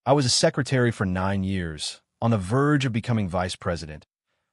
I was a secretary for 9 years, on the verge of becoming vice president,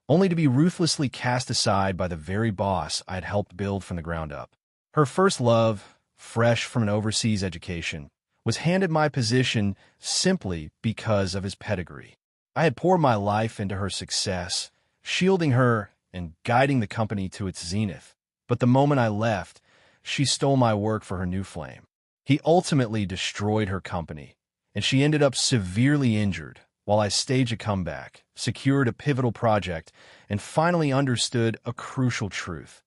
only to be ruthlessly cast aside by the very boss I had helped build from the ground up. Her first love, fresh from an overseas education, was handed my position simply because of his pedigree. I had poured my life into her success, shielding her and guiding the company to its zenith. But the moment I left, she stole my work for her new flame. He ultimately destroyed her company, and she ended up severely injured while I staged a comeback, secured a pivotal project, and finally understood a crucial truth.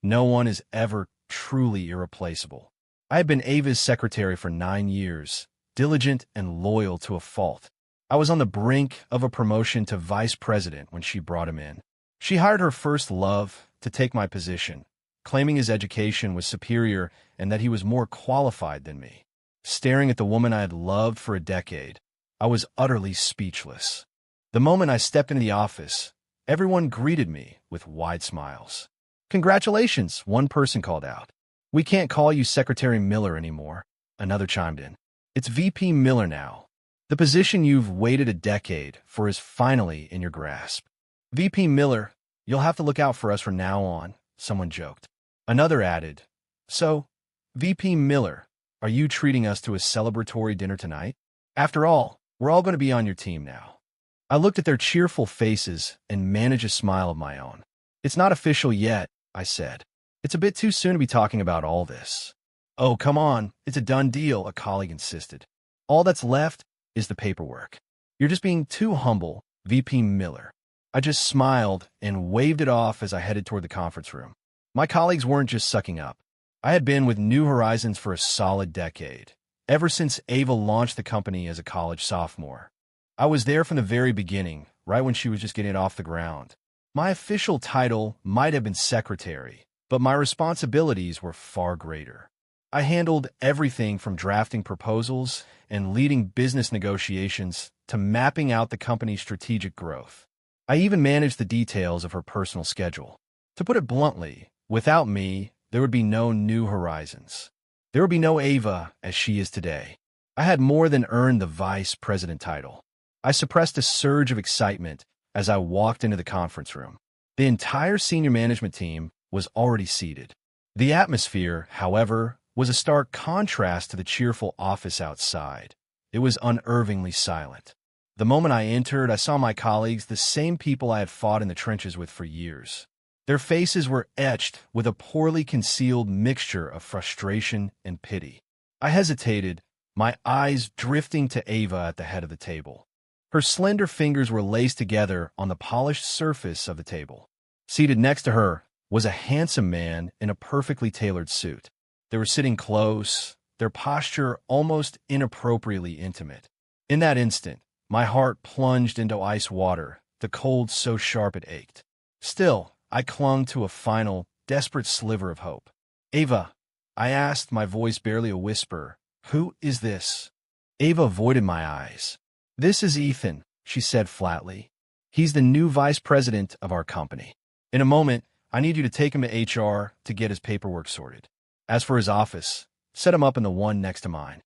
No one is ever truly irreplaceable. I had been Ava's secretary for 9 years, diligent and loyal to a fault. I was on the brink of a promotion to vice president when she brought him in. She hired her first love to take my position, claiming his education was superior and that he was more qualified than me. Staring at the woman I had loved for a decade, I was utterly speechless. The moment I stepped into the office, everyone greeted me with wide smiles. "Congratulations," one person called out. "We can't call you Secretary Miller anymore," another chimed in. "It's VP Miller now. The position you've waited a decade for is finally in your grasp." "VP Miller, you'll have to look out for us from now on," someone joked. Another added, "So, VP Miller, are you treating us to a celebratory dinner tonight? After all, we're all going to be on your team now." I looked at their cheerful faces and managed a smile of my own. "It's not official yet," I said. "It's a bit too soon to be talking about all this." "Oh, come on, it's a done deal," a colleague insisted. "All that's left is the paperwork." "You're just being too humble, VP Miller." I just smiled and waved it off as I headed toward the conference room. My colleagues weren't just sucking up. I had been with New Horizons for a solid decade, ever since Ava launched the company as a college sophomore. I was there from the very beginning, right when she was just getting it off the ground. My official title might have been secretary, but my responsibilities were far greater. I handled everything from drafting proposals and leading business negotiations to mapping out the company's strategic growth. I even managed the details of her personal schedule. To put it bluntly, without me, there would be no New Horizons. There would be no Ava as she is today. I had more than earned the vice president title. I suppressed a surge of excitement as I walked into the conference room. The entire senior management team was already seated. The atmosphere, however, was a stark contrast to the cheerful office outside. It was unnervingly silent. The moment I entered, I saw my colleagues, the same people I had fought in the trenches with for years. Their faces were etched with a poorly concealed mixture of frustration and pity. I hesitated, my eyes drifting to Ava at the head of the table. Her slender fingers were laced together on the polished surface of the table. Seated next to her was a handsome man in a perfectly tailored suit. They were sitting close, their posture almost inappropriately intimate. In that instant, my heart plunged into ice water, the cold so sharp it ached. Still, I clung to a final, desperate sliver of hope. "Ava," I asked, my voice barely a whisper, "who is this?" Ava avoided my eyes. "This is Ethan," she said flatly. "He's the new vice president of our company. In a moment, I need you to take him to HR to get his paperwork sorted. As for his office, set him up in the one next to mine."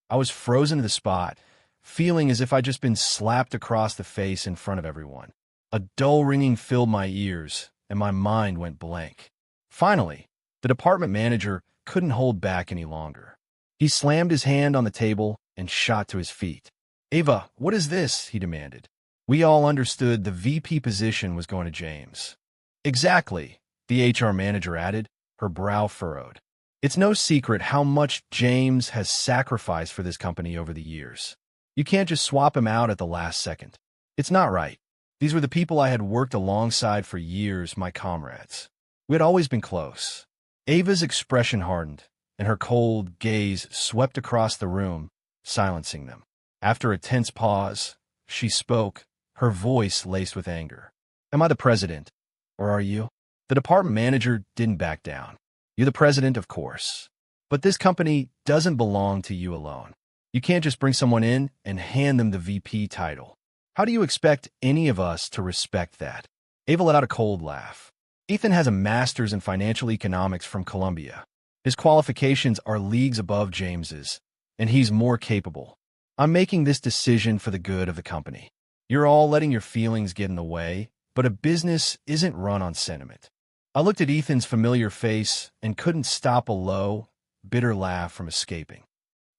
I was frozen to the spot, feeling as if I'd just been slapped across the face in front of everyone. A dull ringing filled my ears, and my mind went blank. Finally, the department manager couldn't hold back any longer. He slammed his hand on the table and shot to his feet. "Ava, what is this?" he demanded. We all understood the VP position was going to James. "Exactly," the HR manager added, her brow furrowed. "It's no secret how much James has sacrificed for this company over the years. You can't just swap him out at the last second. It's not right. These were the people I had worked alongside for years, my comrades. We had always been close." Ava's expression hardened, and her cold gaze swept across the room, silencing them. After a tense pause, she spoke, her voice laced with anger. "Am I the president, or are you?" The department manager didn't back down. "You're the president, of course. But this company doesn't belong to you alone. You can't just bring someone in and hand them the VP title. How do you expect any of us to respect that?" Ava let out a cold laugh. "Ethan has a master's in financial economics from Columbia. His qualifications are leagues above James's, and he's more capable. I'm making this decision for the good of the company. You're all letting your feelings get in the way, but a business isn't run on sentiment. I looked at Ethan's familiar face and couldn't stop a low, bitter laugh from escaping.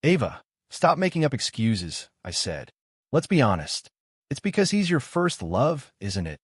Ava, stop making up excuses, I said. Let's be honest. It's because he's your first love, isn't it?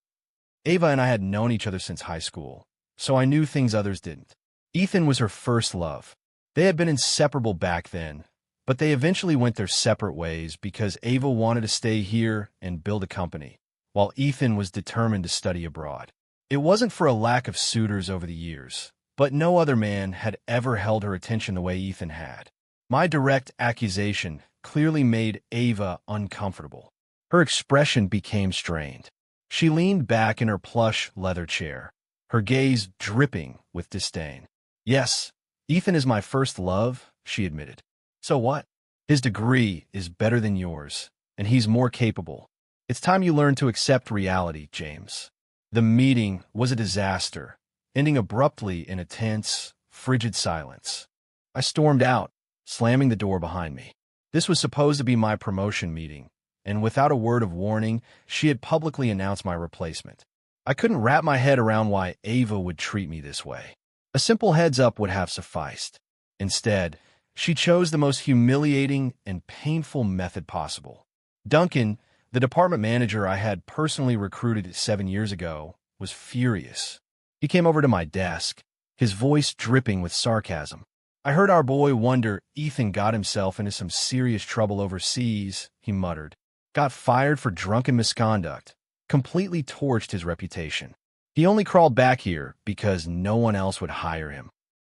Ava and I had known each other since high school, so I knew things others didn't. Ethan was her first love. They had been inseparable back then, but they eventually went their separate ways because Ava wanted to stay here and build a company, while Ethan was determined to study abroad. It wasn't for a lack of suitors over the years, but no other man had ever held her attention the way Ethan had. My direct accusation clearly made Ava uncomfortable. Her expression became strained. She leaned back in her plush leather chair, her gaze dripping with disdain. Yes, Ethan is my first love, she admitted. So what? His degree is better than yours, and he's more capable. It's time you learn to accept reality, James. The meeting was a disaster, ending abruptly in a tense, frigid silence. I stormed out, slamming the door behind me. This was supposed to be my promotion meeting, and without a word of warning, she had publicly announced my replacement. I couldn't wrap my head around why Ava would treat me this way. A simple heads-up would have sufficed. Instead, she chose the most humiliating and painful method possible. Duncan, the department manager I had personally recruited 7 years ago, was furious. He came over to my desk, his voice dripping with sarcasm. I heard our boy wonder Ethan got himself into some serious trouble overseas, he muttered. Got fired for drunken misconduct. Completely torched his reputation. He only crawled back here because no one else would hire him.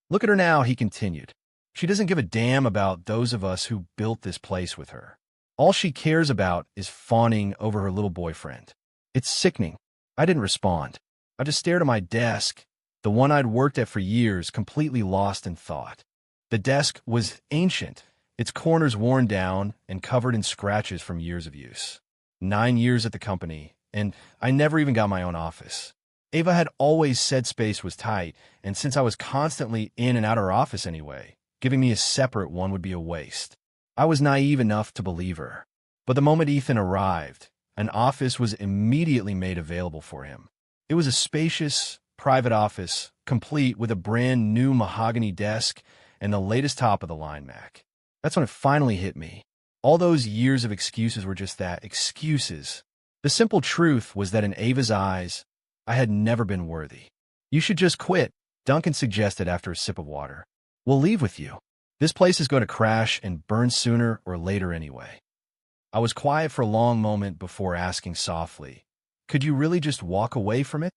Look at her now, he continued. She doesn't give a damn about those of us who built this place with her. All she cares about is fawning over her little boyfriend. It's sickening. I didn't respond. I just stared at my desk, the one I'd worked at for years, completely lost in thought. The desk was ancient, its corners worn down and covered in scratches from years of use. 9 years at the company, and I never even got my own office. Ava had always said space was tight, and since I was constantly in and out of her office anyway, giving me a separate one would be a waste. I was naive enough to believe her. But the moment Ethan arrived, an office was immediately made available for him. It was a spacious, private office, complete with a brand new mahogany desk and the latest top-of-the-line Mac. That's when it finally hit me. All those years of excuses were just that, excuses. The simple truth was that in Ava's eyes, I had never been worthy. You should just quit, Duncan suggested after a sip of water. We'll leave with you. This place is going to crash and burn sooner or later anyway. I was quiet for a long moment before asking softly, could you really just walk away from it?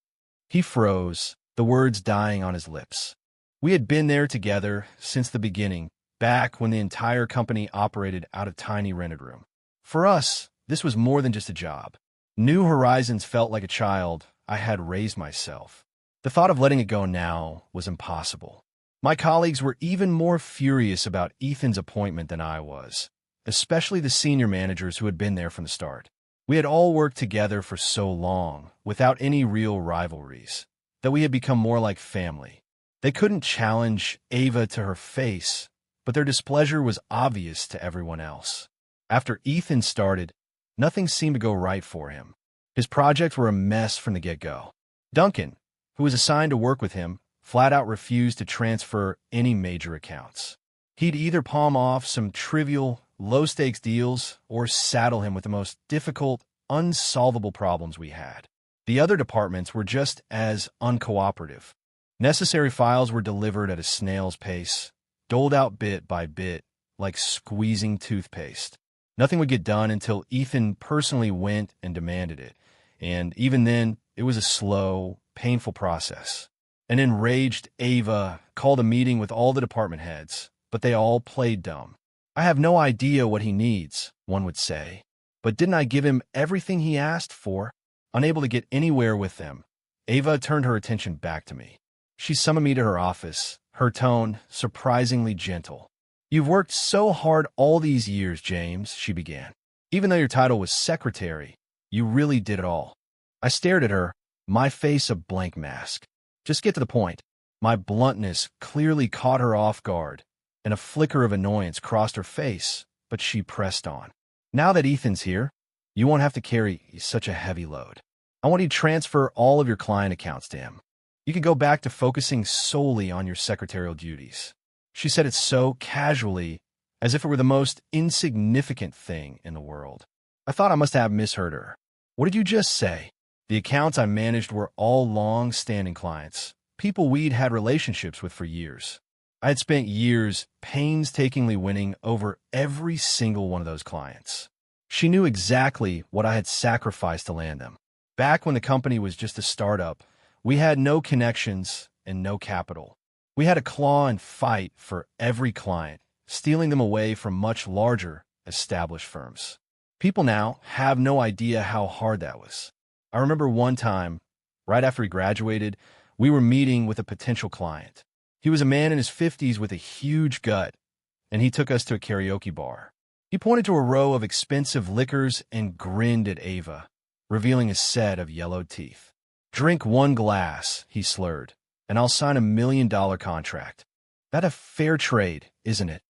He froze, the words dying on his lips. We had been there together since the beginning, back when the entire company operated out of tiny rented room. For us, this was more than just a job. New Horizons felt like a child I had raised myself. The thought of letting it go now was impossible. My colleagues were even more furious about Ethan's appointment than I was, especially the senior managers who had been there from the start. We had all worked together for so long, without any real rivalries, that we had become more like family. They couldn't challenge Ava to her face, but their displeasure was obvious to everyone else. After Ethan started, nothing seemed to go right for him. His projects were a mess from the get-go. Duncan, who was assigned to work with him, flat out refused to transfer any major accounts. He'd either palm off some trivial, low-stakes deals or saddle him with the most difficult, unsolvable problems we had. The other departments were just as uncooperative. Necessary files were delivered at a snail's pace, doled out bit by bit, like squeezing toothpaste. Nothing would get done until Ethan personally went and demanded it, and even then, it was a slow, painful process. An enraged Ava called a meeting with all the department heads, but they all played dumb. I have no idea what he needs, one would say. But didn't I give him everything he asked for? Unable to get anywhere with them, Ava turned her attention back to me. She summoned me to her office, her tone surprisingly gentle. You've worked so hard all these years, James, she began. Even though your title was secretary, you really did it all. I stared at her, my face a blank mask. Just get to the point. My bluntness clearly caught her off guard, and a flicker of annoyance crossed her face, but she pressed on. Now that Ethan's here, you won't have to carry such a heavy load. I want you to transfer all of your client accounts to him. You can go back to focusing solely on your secretarial duties. She said it so casually, as if it were the most insignificant thing in the world. I thought I must have misheard her. What did you just say? The accounts I managed were all long-standing clients, people we'd had relationships with for years. I had spent years painstakingly winning over every single one of those clients. She knew exactly what I had sacrificed to land them. Back when the company was just a startup, we had no connections and no capital. We had to claw and fight for every client, stealing them away from much larger, established firms. People now have no idea how hard that was. I remember one time, right after he graduated, we were meeting with a potential client. He was a man in his 50s with a huge gut, and he took us to a karaoke bar. He pointed to a row of expensive liquors and grinned at Ava, revealing a set of yellowed teeth. "Drink one glass," he slurred, "and I'll sign $1 million contract." That a fair trade, isn't it?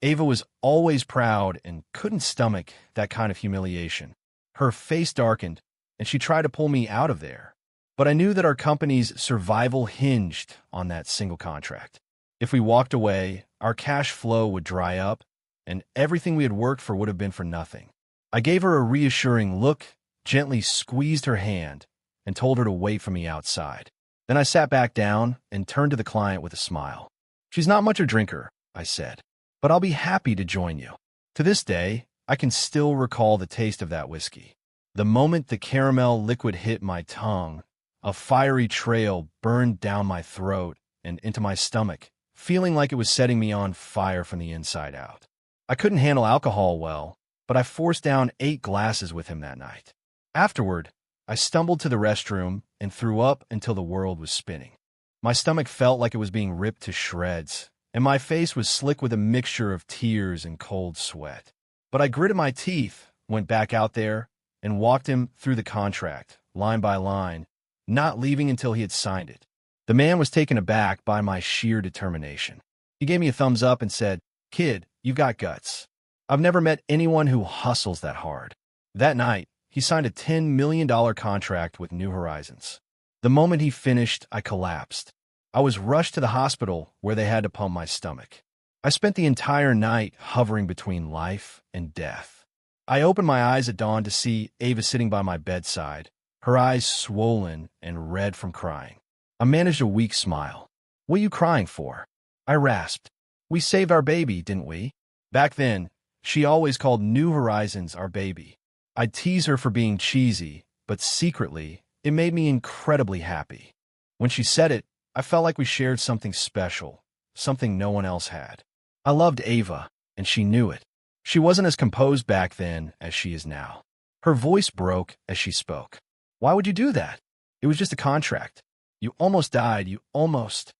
Ava was always proud and couldn't stomach that kind of humiliation. Her face darkened, and she tried to pull me out of there. But I knew that our company's survival hinged on that single contract. If we walked away, our cash flow would dry up, and everything we had worked for would have been for nothing. I gave her a reassuring look, gently squeezed her hand, and told her to wait for me outside. Then I sat back down and turned to the client with a smile. "She's not much a drinker," I said, "but I'll be happy to join you." To this day, I can still recall the taste of that whiskey. The moment the caramel liquid hit my tongue, a fiery trail burned down my throat and into my stomach, feeling like it was setting me on fire from the inside out. I couldn't handle alcohol well, but I forced down 8 glasses with him that night. Afterward, I stumbled to the restroom and threw up until the world was spinning. My stomach felt like it was being ripped to shreds, and my face was slick with a mixture of tears and cold sweat. But I gritted my teeth, went back out there, and walked him through the contract, line by line, not leaving until he had signed it. The man was taken aback by my sheer determination. He gave me a thumbs up and said, "Kid, you've got guts. I've never met anyone who hustles that hard." That night, he signed a $10 million contract with New Horizons. The moment he finished, I collapsed. I was rushed to the hospital where they had to pump my stomach. I spent the entire night hovering between life and death. I opened my eyes at dawn to see Ava sitting by my bedside, her eyes swollen and red from crying. I managed a weak smile. "What are you crying for?" I rasped. "We saved our baby, didn't we?" Back then, she always called New Horizons our baby. I'd tease her for being cheesy, but secretly, it made me incredibly happy. When she said it, I felt like we shared something special, something no one else had. I loved Ava, and she knew it. She wasn't as composed back then as she is now. Her voice broke as she spoke. "Why would you do that? It was just a contract. You almost died, you almost—"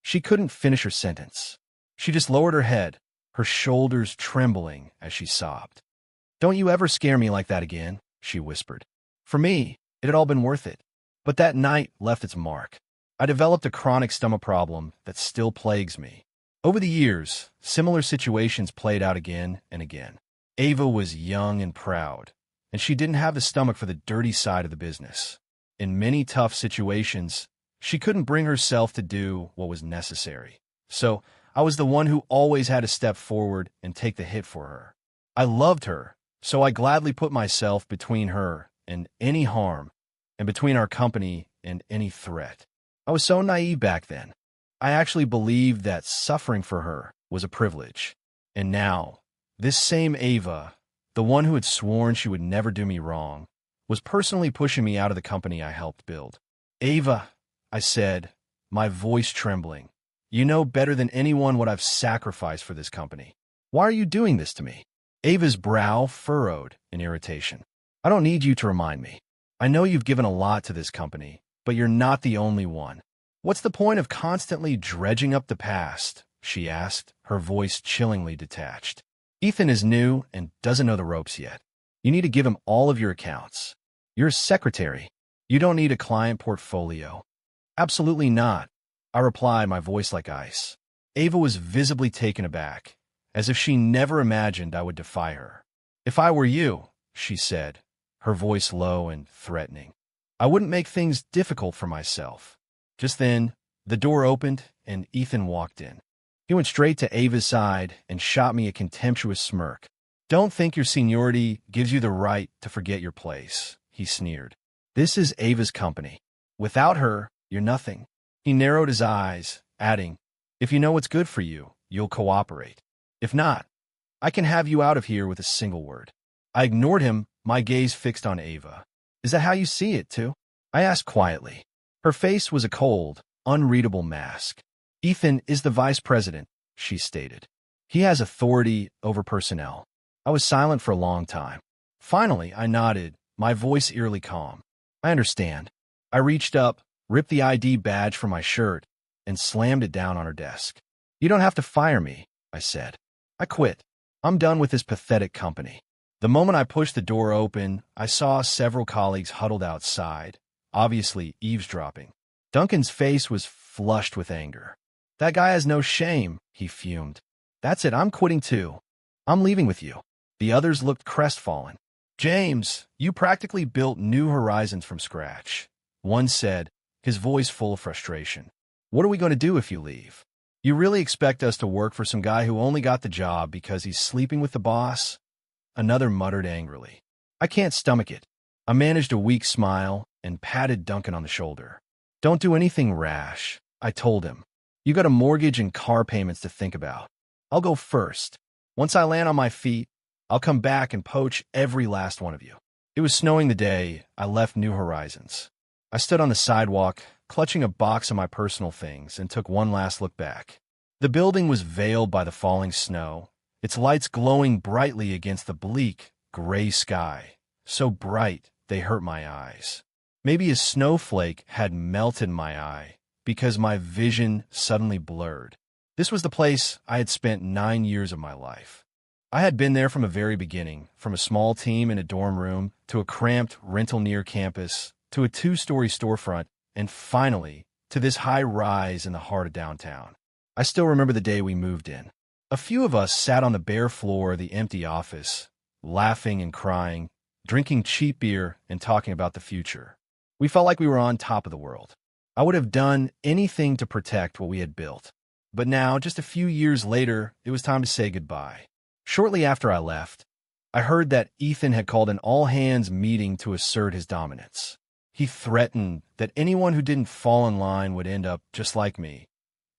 She couldn't finish her sentence. She just lowered her head, her shoulders trembling as she sobbed. "Don't you ever scare me like that again," she whispered. For me, it had all been worth it. But that night left its mark. I developed a chronic stomach problem that still plagues me. Over the years, similar situations played out again and again. Ava was young and proud, and she didn't have the stomach for the dirty side of the business. In many tough situations, she couldn't bring herself to do what was necessary. So I was the one who always had to step forward and take the hit for her. I loved her, so I gladly put myself between her and any harm, and between our company and any threat. I was so naive back then. I actually believed that suffering for her was a privilege. And now, this same Ava, the one who had sworn she would never do me wrong, was personally pushing me out of the company I helped build. "Ava," I said, my voice trembling, "you know better than anyone what I've sacrificed for this company. Why are you doing this to me?" Ava's brow furrowed in irritation. "I don't need you to remind me. I know you've given a lot to this company, but you're not the only one. What's the point of constantly dredging up the past?" she asked, her voice chillingly detached. "Ethan is new and doesn't know the ropes yet. You need to give him all of your accounts. You're a secretary. You don't need a client portfolio." "Absolutely not," I replied, my voice like ice. Ava was visibly taken aback, as if she never imagined I would defy her. If I were you, she said, her voice low and threatening, I wouldn't make things difficult for myself. Just then, the door opened and Ethan walked in. He went straight to Ava's side and shot me a contemptuous smirk. Don't think your seniority gives you the right to forget your place, he sneered. This is Ava's company. Without her, you're nothing. He narrowed his eyes, adding, if you know what's good for you, you'll cooperate. If not, I can have you out of here with a single word. I ignored him, my gaze fixed on Ava. Is that how you see it, too? I asked quietly. Her face was a cold, unreadable mask. Ethan is the vice president, she stated. He has authority over personnel. I was silent for a long time. Finally, I nodded, my voice eerily calm. I understand. I reached up, ripped the ID badge from my shirt, and slammed it down on her desk. You don't have to fire me, I said. I quit. I'm done with this pathetic company. The moment I pushed the door open, I saw several colleagues huddled outside, obviously eavesdropping. Duncan's face was flushed with anger. That guy has no shame, he fumed. That's it, I'm quitting too. I'm leaving with you. The others looked crestfallen. James, you practically built New Horizons from scratch, one said, his voice full of frustration. What are we going to do if you leave? You really expect us to work for some guy who only got the job because he's sleeping with the boss? Another muttered angrily. I can't stomach it. I managed a weak smile and patted Duncan on the shoulder. Don't do anything rash, I told him. You got a mortgage and car payments to think about. I'll go first. Once I land on my feet, I'll come back and poach every last one of you. It was snowing the day I left New Horizons. I stood on the sidewalk, clutching a box of my personal things, and took one last look back. The building was veiled by the falling snow, its lights glowing brightly against the bleak, gray sky, so bright they hurt my eyes. Maybe a snowflake had melted my eye, because my vision suddenly blurred. This was the place I had spent 9 years of my life. I had been there from the very beginning, from a small team in a dorm room, to a cramped rental near campus, to a 2-story storefront, and finally, to this high rise in the heart of downtown. I still remember the day we moved in. A few of us sat on the bare floor of the empty office, laughing and crying, drinking cheap beer and talking about the future. We felt like we were on top of the world. I would have done anything to protect what we had built. But now, just a few years later, it was time to say goodbye. Shortly after I left, I heard that Ethan had called an all-hands meeting to assert his dominance. He threatened that anyone who didn't fall in line would end up just like me,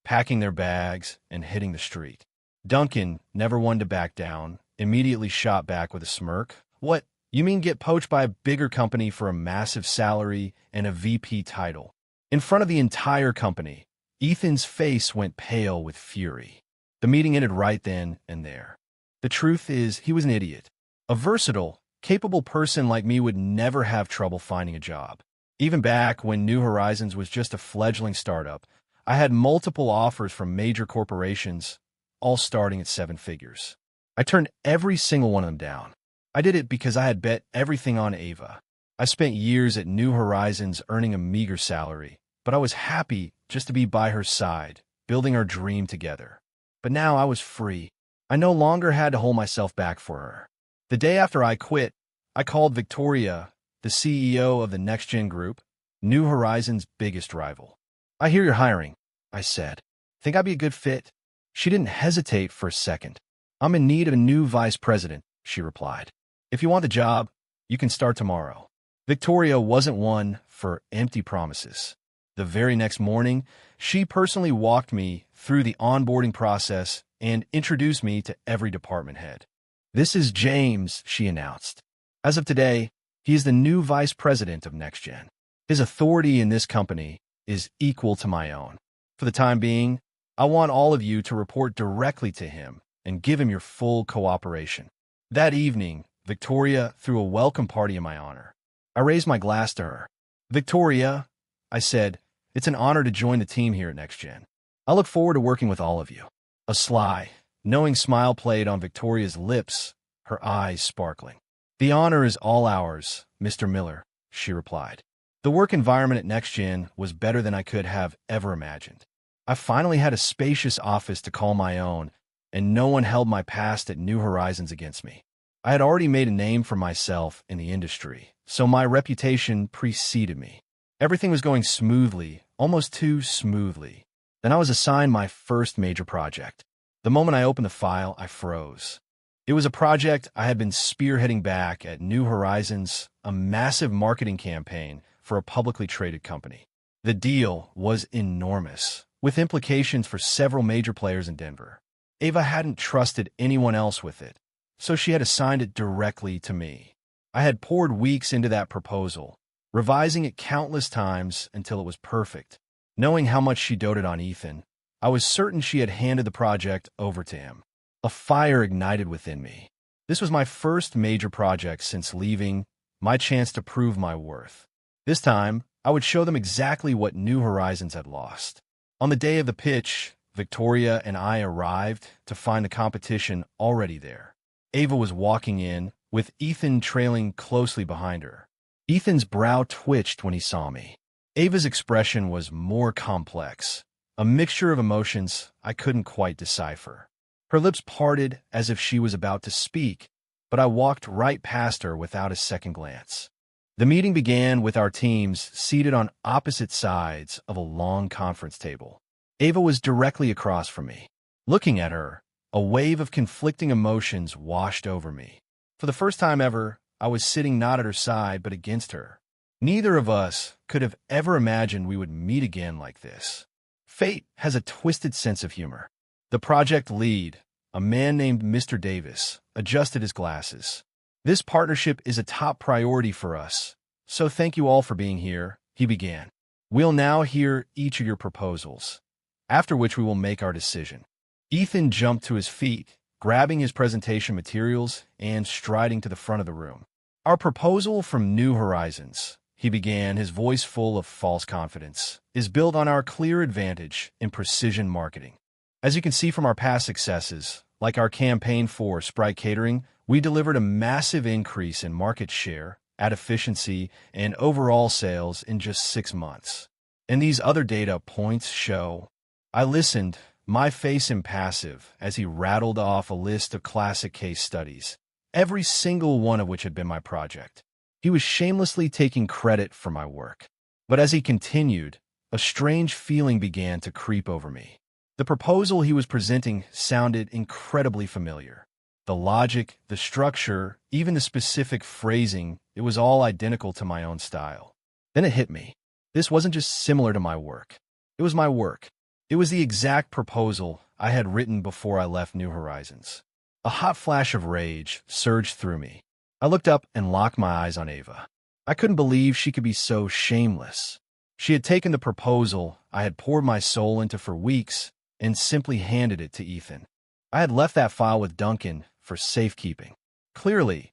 packing their bags and hitting the street. Duncan, never one to back down, immediately shot back with a smirk. What, you mean get poached by a bigger company for a massive salary and a VP title? In front of the entire company, Ethan's face went pale with fury. The meeting ended right then and there. The truth is, he was an idiot. A versatile, capable person like me would never have trouble finding a job. Even back when New Horizons was just a fledgling startup, I had multiple offers from major corporations, all starting at 7 figures. I turned every single one of them down. I did it because I had bet everything on Ava. I spent years at New Horizons earning a meager salary, but I was happy just to be by her side, building our dream together. But now I was free. I no longer had to hold myself back for her. The day after I quit, I called Victoria, the CEO of the NextGen Group, New Horizons' biggest rival. I hear you're hiring, I said. Think I'd be a good fit? She didn't hesitate for a second. I'm in need of a new vice president, she replied. If you want the job, you can start tomorrow. Victoria wasn't one for empty promises. The very next morning, she personally walked me through the onboarding process and introduced me to every department head. This is James, she announced. As of today, he is the new vice president of NextGen. His authority in this company is equal to my own. For the time being, I want all of you to report directly to him and give him your full cooperation. That evening, Victoria threw a welcome party in my honor. I raised my glass to her. Victoria, I said, it's an honor to join the team here at NextGen. I look forward to working with all of you. A sly, knowing smile played on Victoria's lips, her eyes sparkling. The honor is all ours, Mr. Miller, she replied. The work environment at NextGen was better than I could have ever imagined. I finally had a spacious office to call my own, and no one held my past at New Horizons against me. I had already made a name for myself in the industry, so my reputation preceded me. Everything was going smoothly, almost too smoothly. Then I was assigned my first major project. The moment I opened the file, I froze. It was a project I had been spearheading back at New Horizons, a massive marketing campaign for a publicly traded company. The deal was enormous, with implications for several major players in Denver. Ava hadn't trusted anyone else with it, so she had assigned it directly to me. I had poured weeks into that proposal, revising it countless times until it was perfect. Knowing how much she doted on Ethan, I was certain she had handed the project over to him. A fire ignited within me. This was my first major project since leaving, my chance to prove my worth. This time, I would show them exactly what New Horizons had lost. On the day of the pitch, Victoria and I arrived to find the competition already there. Ava was walking in, with Ethan trailing closely behind her. Ethan's brow twitched when he saw me. Ava's expression was more complex, a mixture of emotions I couldn't quite decipher. Her lips parted as if she was about to speak, but I walked right past her without a second glance. The meeting began with our teams seated on opposite sides of a long conference table. Ava was directly across from me. Looking at her, a wave of conflicting emotions washed over me. For the first time ever, I was sitting not at her side but against her. Neither of us could have ever imagined we would meet again like this. Fate has a twisted sense of humor. The project lead, a man named Mr. Davis, adjusted his glasses. This partnership is a top priority for us, so thank you all for being here, he began. We'll now hear each of your proposals, after which we will make our decision. Ethan jumped to his feet, grabbing his presentation materials and striding to the front of the room. Our proposal from New Horizons, he began, his voice full of false confidence, is built on our clear advantage in precision marketing. As you can see from our past successes, like our campaign for Sprite Catering, we delivered a massive increase in market share, ad efficiency, and overall sales in just 6 months. And these other data points show. I listened, my face impassive, as he rattled off a list of classic case studies, every single one of which had been my project. He was shamelessly taking credit for my work. But as he continued, a strange feeling began to creep over me. The proposal he was presenting sounded incredibly familiar. The logic, the structure, even the specific phrasing, it was all identical to my own style. Then it hit me. This wasn't just similar to my work. It was my work. It was the exact proposal I had written before I left New Horizons. A hot flash of rage surged through me. I looked up and locked my eyes on Ava. I couldn't believe she could be so shameless. She had taken the proposal I had poured my soul into for weeks and simply handed it to Ethan. I had left that file with Duncan for safekeeping. Clearly,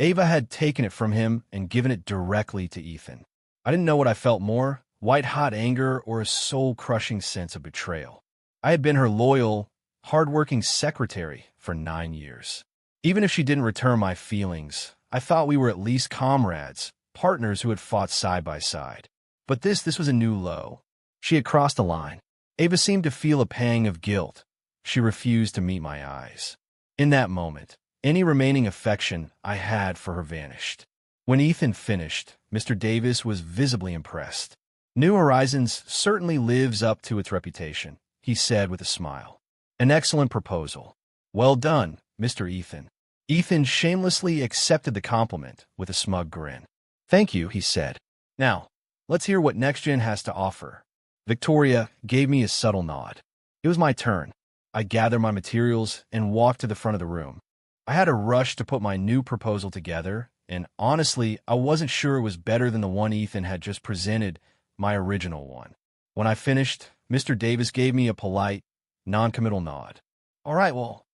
Ava had taken it from him and given it directly to Ethan. I didn't know what I felt more, white-hot anger or a soul-crushing sense of betrayal. I had been her loyal, hard-working secretary for 9 years. Even if she didn't return my feelings, I thought we were at least comrades, partners who had fought side by side. But this was a new low. She had crossed a line. Ava seemed to feel a pang of guilt. She refused to meet my eyes. In that moment, any remaining affection I had for her vanished. When Ethan finished, Mr. Davis was visibly impressed. New Horizons certainly lives up to its reputation, he said with a smile. An excellent proposal. Well done, Mr. Ethan. Ethan shamelessly accepted the compliment with a smug grin. Thank you, he said. Now, let's hear what NextGen has to offer. Victoria gave me a subtle nod. It was my turn. I gathered my materials and walked to the front of the room. I had a rush to put my new proposal together, and honestly, I wasn't sure it was better than the one Ethan had just presented, my original one. When I finished, Mr. Davis gave me a polite, non-committal nod. All right, well,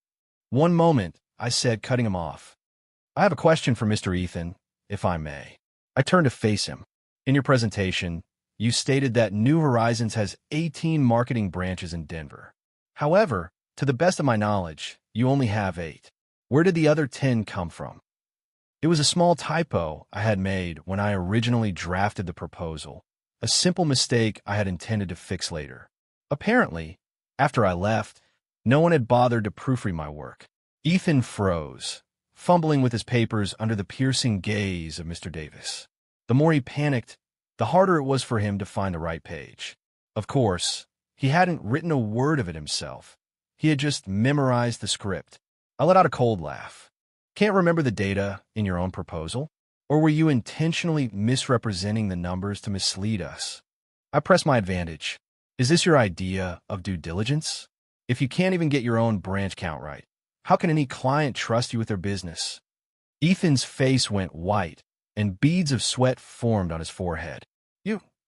one moment, I said, cutting him off. I have a question for Mr. Ethan, if I may. I turned to face him. In your presentation, you stated that New Horizons has 18 marketing branches in Denver. However, to the best of my knowledge, you only have 8. Where did the other 10 come from? It was a small typo I had made when I originally drafted the proposal, a simple mistake I had intended to fix later. Apparently, after I left, no one had bothered to proofread my work. Ethan froze, fumbling with his papers under the piercing gaze of Mr. Davis. The more he panicked, the harder it was for him to find the right page. Of course, he hadn't written a word of it himself. He had just memorized the script. I let out a cold laugh. Can't remember the data in your own proposal? Or were you intentionally misrepresenting the numbers to mislead us? I pressed my advantage. Is this your idea of due diligence? If you can't even get your own branch count right, how can any client trust you with their business? Ethan's face went white, and beads of sweat formed on his forehead.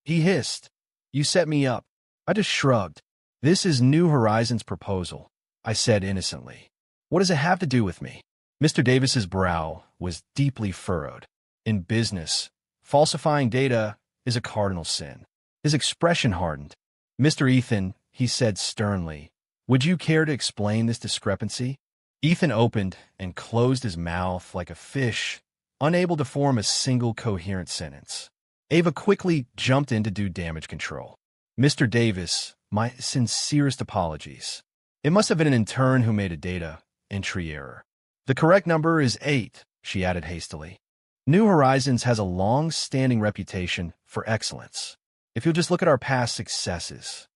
He hissed. You set me up. I just shrugged. This is New Horizons' proposal, I said innocently. What does it have to do with me? Mr. Davis's brow was deeply furrowed. In business, falsifying data is a cardinal sin. His expression hardened. Mr. Ethan, he said sternly, would you care to explain this discrepancy? Ethan opened and closed his mouth like a fish, unable to form a single coherent sentence. Ava quickly jumped in to do damage control. Mr. Davis, my sincerest apologies. It must have been an intern who made a data entry error. The correct number is 8, she added hastily. New Horizons has a long-standing reputation for excellence. If you'll just look at our past successes.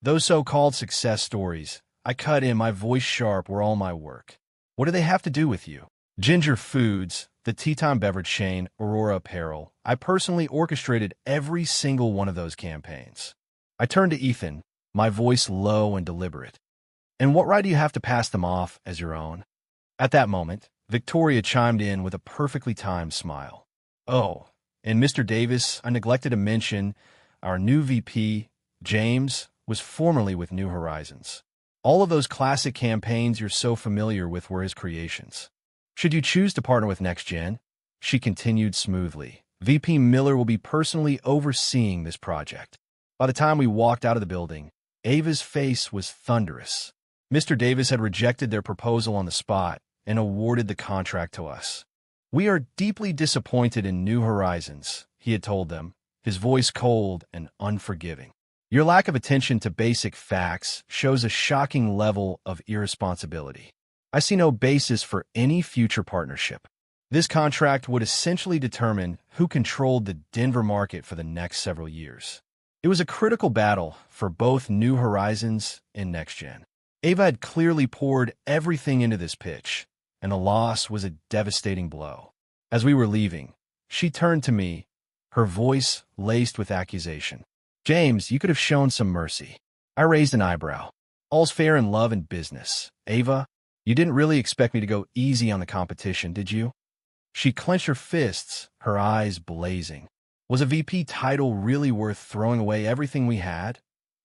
Those so-called success stories, I cut in, my voice sharp, were all my work. What do they have to do with you? Ginger Foods, the tea-time beverage chain, Aurora Apparel, I personally orchestrated every single one of those campaigns. I turned to Ethan, my voice low and deliberate. And what right do you have to pass them off as your own? At that moment, Victoria chimed in with a perfectly timed smile. Oh, and Mr. Davis, I neglected to mention, our new VP, James, was formerly with New Horizons. All of those classic campaigns you're so familiar with were his creations. Should you choose to partner with NextGen, she continued smoothly, VP Miller will be personally overseeing this project. By the time we walked out of the building, Ava's face was thunderous. Mr. Davis had rejected their proposal on the spot and awarded the contract to us. We are deeply disappointed in New Horizons, he had told them, his voice cold and unforgiving. Your lack of attention to basic facts shows a shocking level of irresponsibility. I see no basis for any future partnership. This contract would essentially determine who controlled the Denver market for the next several years. It was a critical battle for both New Horizons and NextGen. Ava had clearly poured everything into this pitch, and the loss was a devastating blow. As we were leaving, she turned to me, her voice laced with accusation. James, you could have shown some mercy. I raised an eyebrow. All's fair in love and business. Ava, you didn't really expect me to go easy on the competition, did you? She clenched her fists, her eyes blazing. Was a VP title really worth throwing away everything we had?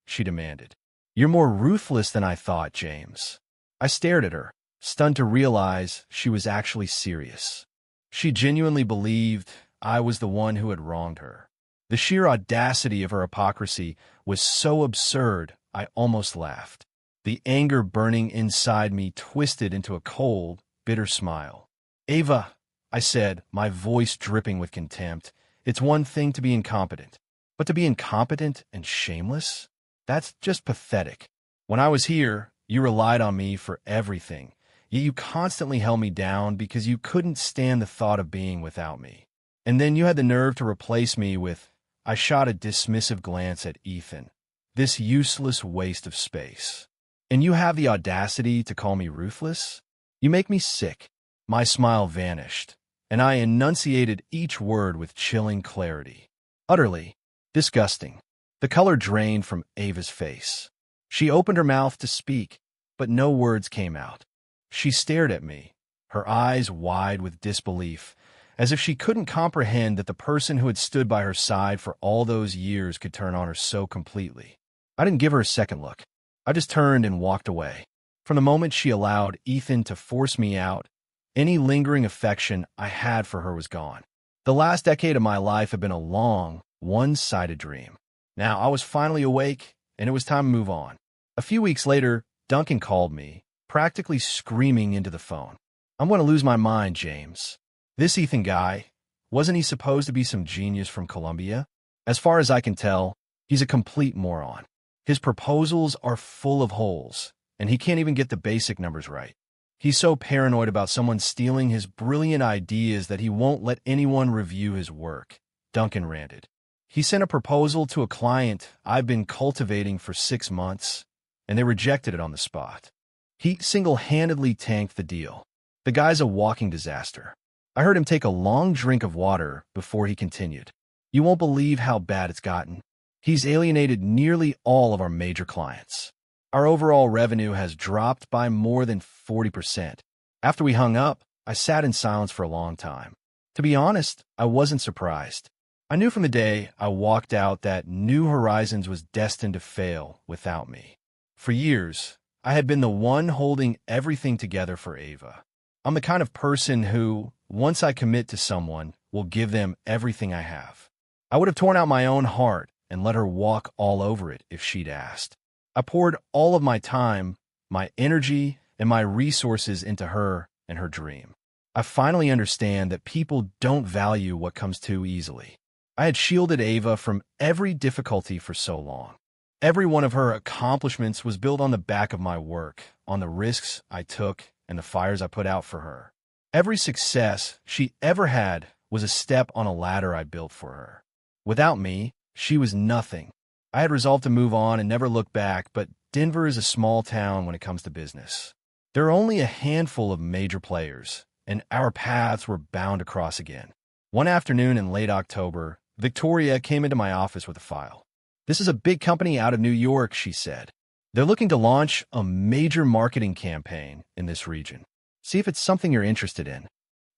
She demanded. You're more ruthless than I thought, James. I stared at her, stunned to realize she was actually serious. She genuinely believed I was the one who had wronged her. The sheer audacity of her hypocrisy was so absurd, I almost laughed. The anger burning inside me twisted into a cold, bitter smile. Ava, I said, my voice dripping with contempt, it's one thing to be incompetent, but to be incompetent and shameless? That's just pathetic. When I was here, you relied on me for everything, yet you constantly held me down because you couldn't stand the thought of being without me. And then you had the nerve to replace me with, I shot a dismissive glance at Ethan, this useless waste of space. And you have the audacity to call me ruthless? You make me sick. My smile vanished, and I enunciated each word with chilling clarity. Utterly disgusting. The color drained from Ava's face. She opened her mouth to speak, but no words came out. She stared at me, her eyes wide with disbelief, as if she couldn't comprehend that the person who had stood by her side for all those years could turn on her so completely. I didn't give her a second look. I just turned and walked away. From the moment she allowed Ethan to force me out, any lingering affection I had for her was gone. The last decade of my life had been a long, one-sided dream. Now I was finally awake, and it was time to move on. A few weeks later, Duncan called me, practically screaming into the phone. I'm going to lose my mind, James. This Ethan guy, wasn't he supposed to be some genius from Columbia? As far as I can tell, he's a complete moron. His proposals are full of holes, and he can't even get the basic numbers right. He's so paranoid about someone stealing his brilliant ideas that he won't let anyone review his work, Duncan ranted. He sent a proposal to a client I've been cultivating for 6 months, and they rejected it on the spot. He single-handedly tanked the deal. The guy's a walking disaster. I heard him take a long drink of water before he continued. You won't believe how bad it's gotten. He's alienated nearly all of our major clients. Our overall revenue has dropped by more than 40%. After we hung up, I sat in silence for a long time. To be honest, I wasn't surprised. I knew from the day I walked out that New Horizons was destined to fail without me. For years, I had been the one holding everything together for Ava. I'm the kind of person who, once I commit to someone, will give them everything I have. I would have torn out my own heart and let her walk all over it if she'd asked. I poured all of my time, my energy, and my resources into her and her dream. I finally understand that people don't value what comes too easily. I had shielded Ava from every difficulty for so long. Every one of her accomplishments was built on the back of my work, on the risks I took and the fires I put out for her. Every success she ever had was a step on a ladder I built for her. Without me, she was nothing. I had resolved to move on and never look back, but Denver is a small town when it comes to business. There are only a handful of major players, and our paths were bound to cross again. One afternoon in late October, Victoria came into my office with a file. This is a big company out of New York, she said. They're looking to launch a major marketing campaign in this region. See if it's something you're interested in.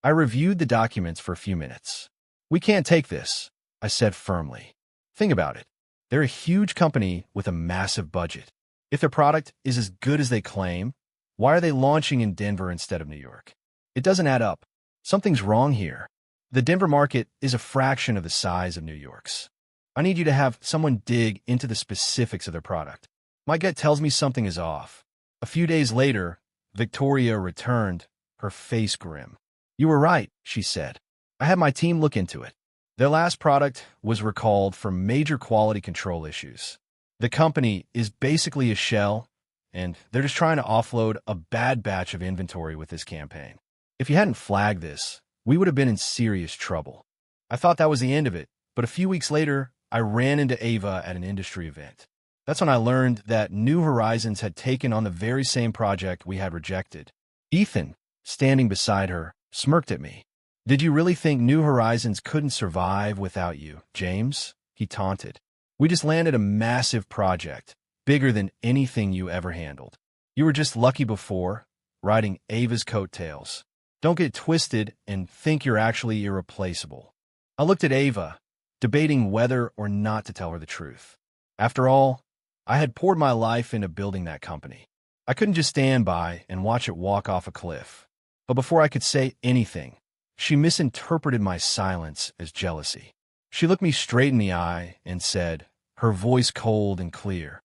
I reviewed the documents for a few minutes. We can't take this, I said firmly. Think about it. They're a huge company with a massive budget. If their product is as good as they claim, why are they launching in Denver instead of New York? It doesn't add up. Something's wrong here. The Denver market is a fraction of the size of New York's. I need you to have someone dig into the specifics of their product. My gut tells me something is off. A few days later, Victoria returned, her face grim. You were right, she said. I had my team look into it. Their last product was recalled for major quality control issues. The company is basically a shell, and they're just trying to offload a bad batch of inventory with this campaign. If you hadn't flagged this, we would have been in serious trouble. I thought that was the end of it, but a few weeks later, I ran into Ava at an industry event. That's when I learned that New Horizons had taken on the very same project we had rejected. Ethan, standing beside her, smirked at me. Did you really think New Horizons couldn't survive without you, James? He taunted. We just landed a massive project, bigger than anything you ever handled. You were just lucky before, riding Ava's coattails. Don't get twisted and think you're actually irreplaceable. I looked at Ava, debating whether or not to tell her the truth. After all, I had poured my life into building that company. I couldn't just stand by and watch it walk off a cliff. But before I could say anything, she misinterpreted my silence as jealousy. She looked me straight in the eye and said, her voice cold and clear,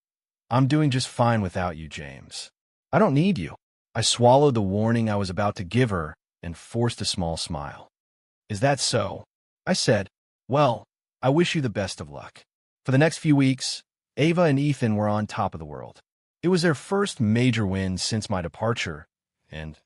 I'm doing just fine without you, James. I don't need you. I swallowed the warning I was about to give her and forced a small smile. Is that so? I said, well, I wish you the best of luck. For the next few weeks, Ava and Ethan were on top of the world. It was their first major win since my departure, and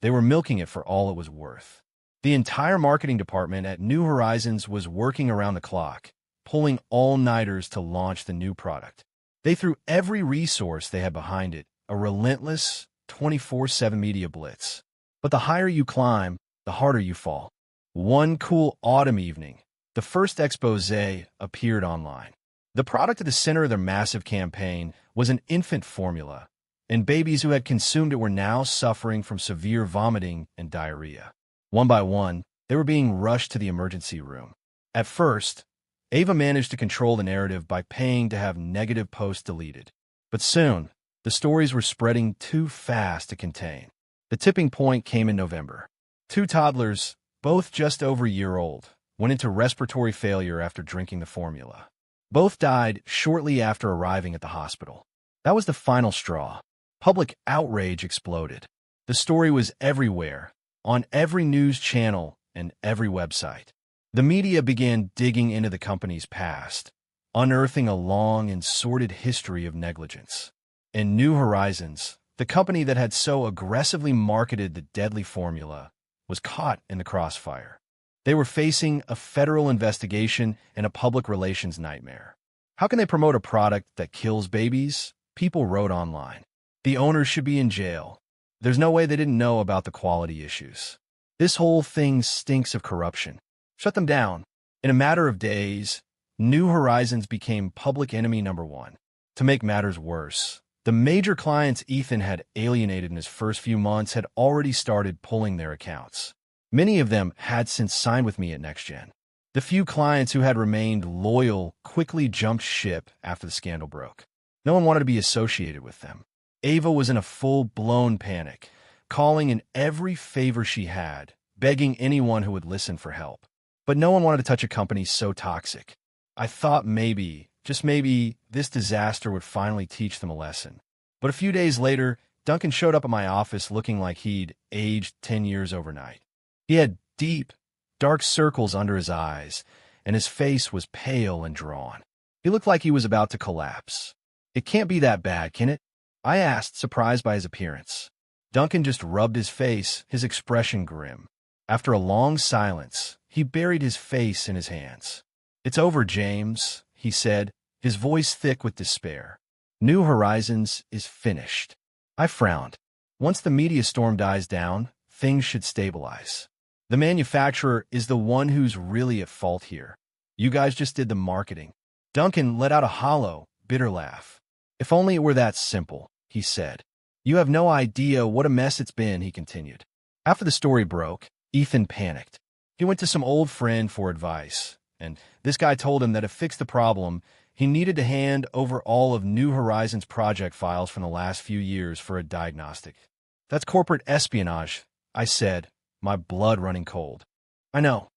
they were milking it for all it was worth. The entire marketing department at New Horizons was working around the clock, pulling all-nighters to launch the new product. They threw every resource they had behind it, a relentless 24/7 media blitz. But the higher you climb, the harder you fall. One cool autumn evening, the first expose appeared online. The product at the center of their massive campaign was an infant formula, and babies who had consumed it were now suffering from severe vomiting and diarrhea. One by one, they were being rushed to the emergency room. At first, Ava managed to control the narrative by paying to have negative posts deleted. But soon, the stories were spreading too fast to contain. The tipping point came in November. 2 toddlers, both just over a year old, went into respiratory failure after drinking the formula. Both died shortly after arriving at the hospital. That was the final straw. Public outrage exploded. The story was everywhere, on every news channel and every website. The media began digging into the company's past, unearthing a long and sordid history of negligence. And New Horizons, The company that had so aggressively marketed the deadly formula was caught in the crossfire. They were facing a federal investigation and a public relations nightmare. How can they promote a product that kills babies? People wrote online. The owners should be in jail. There's no way they didn't know about the quality issues. This whole thing stinks of corruption. Shut them down. In a matter of days, New Horizons became public enemy number one. To make matters worse, the major clients Ethan had alienated in his first few months had already started pulling their accounts. Many of them had since signed with me at NextGen. The few clients who had remained loyal quickly jumped ship after the scandal broke. No one wanted to be associated with them. Ava was in a full-blown panic, calling in every favor she had, begging anyone who would listen for help. But no one wanted to touch a company so toxic. I thought maybe, just maybe, this disaster would finally teach them a lesson. But a few days later, Duncan showed up at my office looking like he'd aged 10 years overnight. He had deep, dark circles under his eyes, and his face was pale and drawn. He looked like he was about to collapse. "It can't be that bad, can it?" I asked, surprised by his appearance. Duncan just rubbed his face, his expression grim. After a long silence, he buried his face in his hands. "It's over, James," he said, his voice thick with despair. "New Horizons is finished." I frowned. Once the media storm dies down, things should stabilize. The manufacturer is the one who's really at fault here. You guys just did the marketing. Duncan let out a hollow, bitter laugh. "If only it were that simple," he said. "You have no idea what a mess it's been," he continued. After the story broke, Ethan panicked. He went to some old friend for advice, and this guy told him that to fix the problem, he needed to hand over all of New Horizons project files from the last few years for a diagnostic. "That's corporate espionage," I said, my blood running cold. "I know."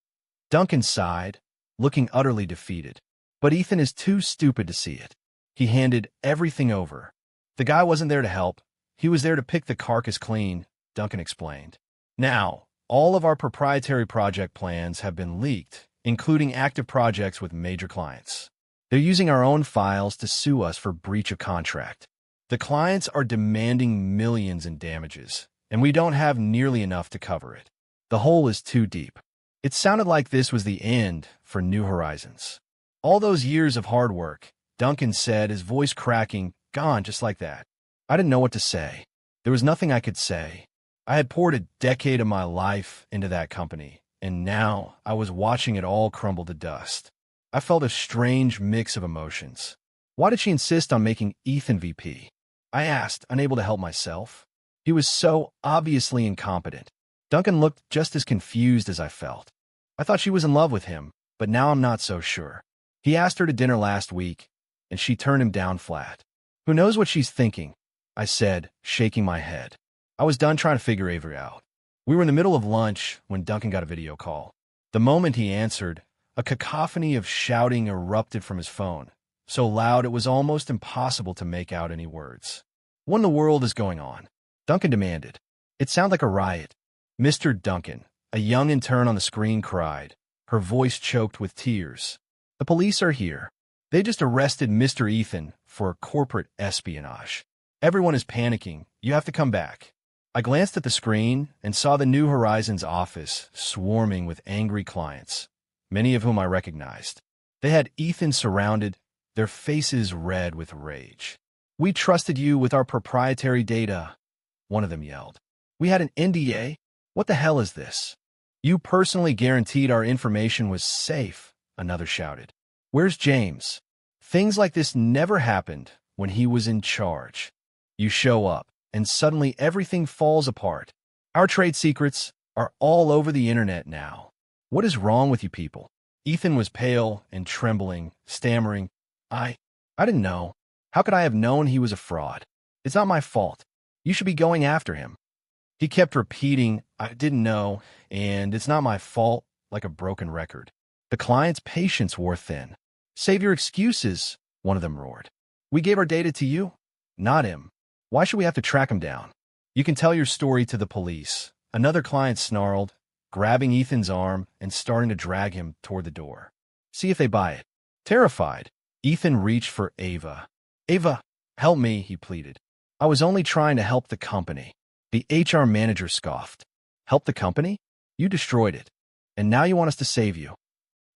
Duncan sighed, looking utterly defeated. But Ethan is too stupid to see it. He handed everything over. "The guy wasn't there to help. He was there to pick the carcass clean," Duncan explained. "Now, all of our proprietary project plans have been leaked, including active projects with major clients. They're using our own files to sue us for breach of contract. The clients are demanding millions in damages, and we don't have nearly enough to cover it. The hole is too deep." It sounded like this was the end for New Horizons. All those years of hard work, Duncan said, his voice cracking, gone just like that. I didn't know what to say. There was nothing I could say. I had poured a decade of my life into that company, and now I was watching it all crumble to dust. I felt a strange mix of emotions. Why did she insist on making Ethan VP? I asked, unable to help myself. He was so obviously incompetent. Duncan looked just as confused as I felt. I thought she was in love with him, but now I'm not so sure. He asked her to dinner last week, and she turned him down flat. "Who knows what she's thinking?" I said, shaking my head. I was done trying to figure Avery out. We were in the middle of lunch when Duncan got a video call. The moment he answered, a cacophony of shouting erupted from his phone, so loud it was almost impossible to make out any words. "What in the world is going on?" Duncan demanded. "It sounded like a riot." "Mr. Duncan," a young intern on the screen cried, her voice choked with tears. "The police are here. They just arrested Mr. Ethan for corporate espionage. Everyone is panicking. You have to come back." I glanced at the screen and saw the New Horizons office swarming with angry clients, many of whom I recognized. They had Ethan surrounded, their faces red with rage. "We trusted you with our proprietary data," one of them yelled. "We had an NDA? What the hell is this?" "You personally guaranteed our information was safe," another shouted. "Where's James?" Things like this never happened when he was in charge. You show up, and suddenly everything falls apart. Our trade secrets are all over the internet now. What is wrong with you people? Ethan was pale and trembling, stammering. I didn't know. How could I have known he was a fraud? It's not my fault. You should be going after him." He kept repeating, "I didn't know, and it's not my fault," like a broken record. The client's patience wore thin. "Save your excuses," one of them roared. "We gave our data to you, not him. Why should we have to track him down? You can tell your story to the police," another client snarled, grabbing Ethan's arm and starting to drag him toward the door. "See if they buy it." Terrified, Ethan reached for Ava. "Ava, help me," he pleaded. I was only trying to help the company. The HR manager scoffed. Help the company? You destroyed it. And now you want us to save you.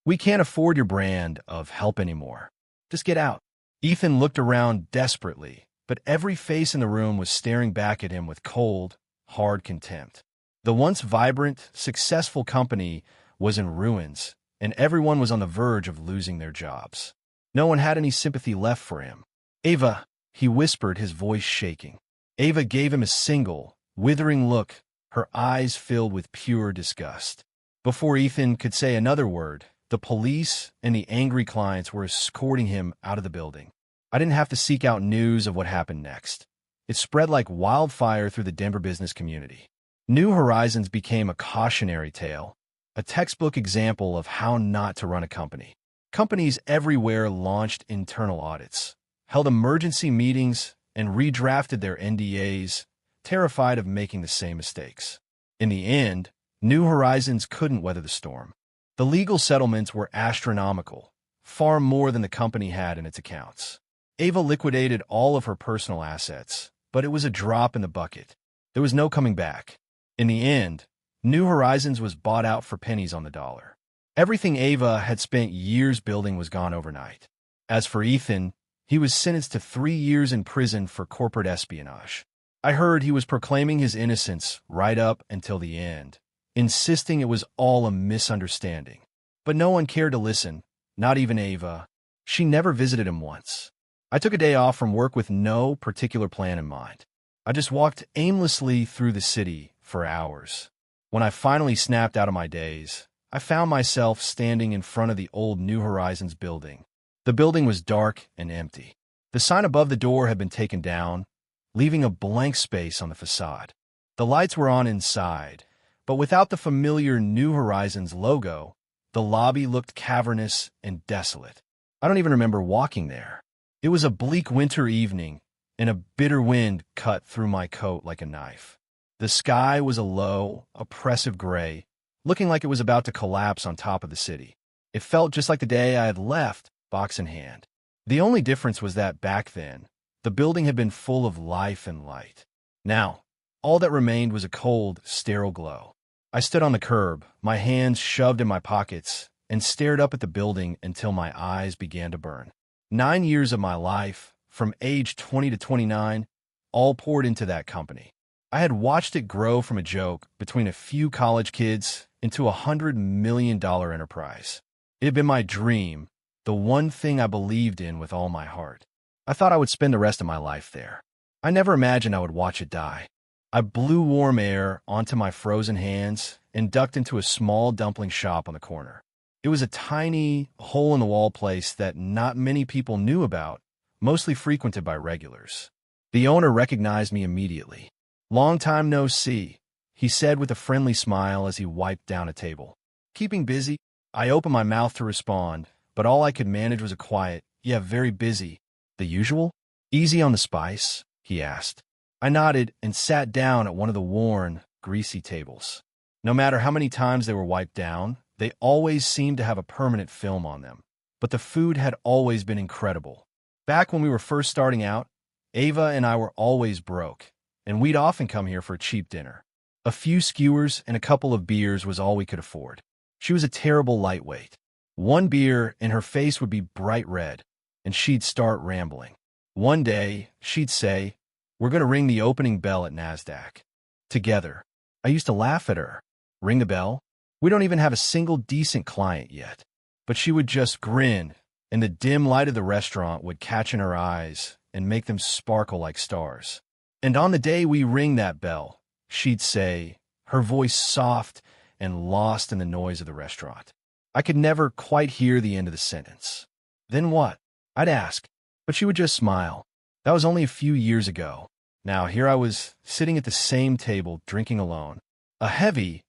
We can't afford your brand of help anymore. Just get out. Ethan looked around desperately, but every face in the room was staring back at him with cold, hard contempt. The once vibrant, successful company was in ruins, and everyone was on the verge of losing their jobs. No one had any sympathy left for him. Ava, he whispered, his voice shaking. Ava gave him a single, withering look, her eyes filled with pure disgust. Before Ethan could say another word, the police and the angry clients were escorting him out of the building. I didn't have to seek out news of what happened next. It spread like wildfire through the Denver business community. New Horizons became a cautionary tale, a textbook example of how not to run a company. Companies everywhere launched internal audits, held emergency meetings, and redrafted their NDAs, terrified of making the same mistakes. In the end, New Horizons couldn't weather the storm. The legal settlements were astronomical, far more than the company had in its accounts. Ava liquidated all of her personal assets, but it was a drop in the bucket. There was no coming back. In the end, New Horizons was bought out for pennies on the dollar. Everything Ava had spent years building was gone overnight. As for Ethan, he was sentenced to 3 years in prison for corporate espionage. I heard he was proclaiming his innocence right up until the end, insisting it was all a misunderstanding. But no one cared to listen, not even Ava. She never visited him once. I took a day off from work with no particular plan in mind. I just walked aimlessly through the city for hours. When I finally snapped out of my daze, I found myself standing in front of the old New Horizons building. The building was dark and empty. The sign above the door had been taken down, leaving a blank space on the facade. The lights were on inside, but without the familiar New Horizons logo, the lobby looked cavernous and desolate. I don't even remember walking there. It was a bleak winter evening, and a bitter wind cut through my coat like a knife. The sky was a low, oppressive gray, looking like it was about to collapse on top of the city. It felt just like the day I had left, box in hand. The only difference was that back then, the building had been full of life and light. Now, all that remained was a cold, sterile glow. I stood on the curb, my hands shoved in my pockets, and stared up at the building until my eyes began to burn. 9 years of my life, from age 20 to 29, all poured into that company. I had watched it grow from a joke between a few college kids into a $100 million enterprise. It had been my dream, the one thing I believed in with all my heart. I thought I would spend the rest of my life there. I never imagined I would watch it die. I blew warm air onto my frozen hands and ducked into a small dumpling shop on the corner. It was a tiny, hole-in-the-wall place that not many people knew about, mostly frequented by regulars. The owner recognized me immediately. "Long time no see," he said with a friendly smile as he wiped down a table. Keeping busy, I opened my mouth to respond, but all I could manage was a quiet, "Yeah, very busy." "The usual? Easy on the spice?" he asked. I nodded and sat down at one of the worn, greasy tables. No matter how many times they were wiped down, they always seemed to have a permanent film on them. But the food had always been incredible. Back when we were first starting out, Ava and I were always broke, and we'd often come here for a cheap dinner. A few skewers and a couple of beers was all we could afford. She was a terrible lightweight. One beer and her face would be bright red, and she'd start rambling. One day, she'd say, "We're going to ring the opening bell at NASDAQ. Together." I used to laugh at her. "Ring the bell? We don't even have a single decent client yet." But she would just grin, and the dim light of the restaurant would catch in her eyes and make them sparkle like stars. "And on the day we ring that bell," she'd say, her voice soft and lost in the noise of the restaurant. I could never quite hear the end of the sentence. "Then what?" I'd ask, but she would just smile. That was only a few years ago. Now here I was, sitting at the same table, drinking alone. A heavy,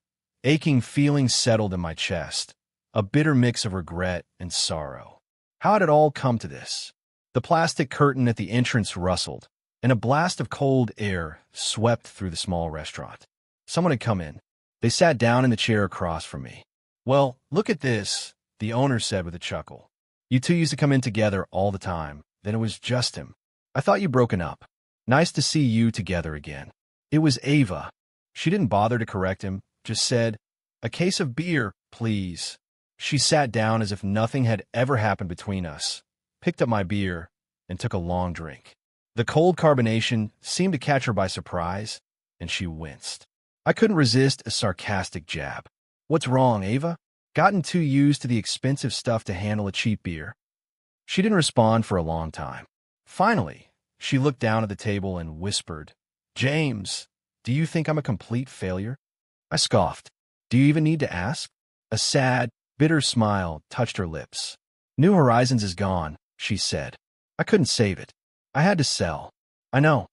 aching feeling settled in my chest, a bitter mix of regret and sorrow. How had it all come to this? The plastic curtain at the entrance rustled, and a blast of cold air swept through the small restaurant. Someone had come in. They sat down in the chair across from me. "Well, look at this," the owner said with a chuckle. "You two used to come in together all the time. Then it was just him. I thought you'd broken up." Nice to see you together again. It was Ava. She didn't bother to correct him, just said, "A case of beer, please." She sat down as if nothing had ever happened between us, picked up my beer, and took a long drink. The cold carbonation seemed to catch her by surprise, and she winced. I couldn't resist a sarcastic jab. "What's wrong, Ava? Gotten too used to the expensive stuff to handle a cheap beer?" She didn't respond for a long time. Finally, she looked down at the table and whispered, "James, do you think I'm a complete failure?" I scoffed. "Do you even need to ask?" A sad, bitter smile touched her lips. "New Horizons is gone," she said. "I couldn't save it. I had to sell." "I know,"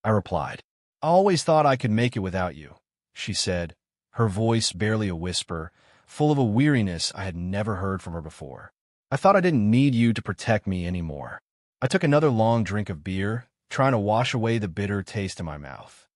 I replied. "I always thought I could make it without you," she said, her voice barely a whisper, full of a weariness I had never heard from her before. "I thought I didn't need you to protect me anymore." I took another long drink of beer, trying to wash away the bitter taste in my mouth.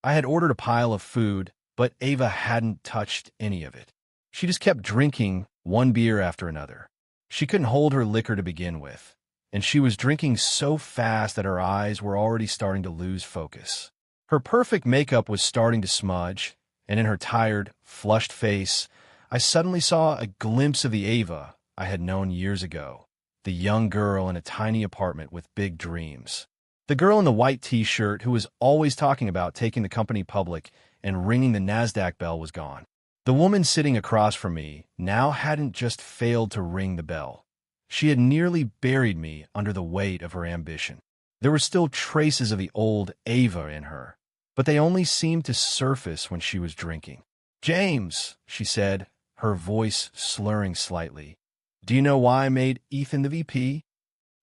I had ordered a pile of food, but Ava hadn't touched any of it. She just kept drinking one beer after another. She couldn't hold her liquor to begin with, and she was drinking so fast that her eyes were already starting to lose focus. Her perfect makeup was starting to smudge, and in her tired, flushed face, I suddenly saw a glimpse of the Ava I had known years ago, the young girl in a tiny apartment with big dreams. The girl in the white t-shirt who was always talking about taking the company public and ringing the NASDAQ bell was gone. The woman sitting across from me now hadn't just failed to ring the bell. She had nearly buried me under the weight of her ambition. There were still traces of the old Ava in her, but they only seemed to surface when she was drinking. "James," she said, her voice slurring slightly, "do you know why I made Ethan the VP?"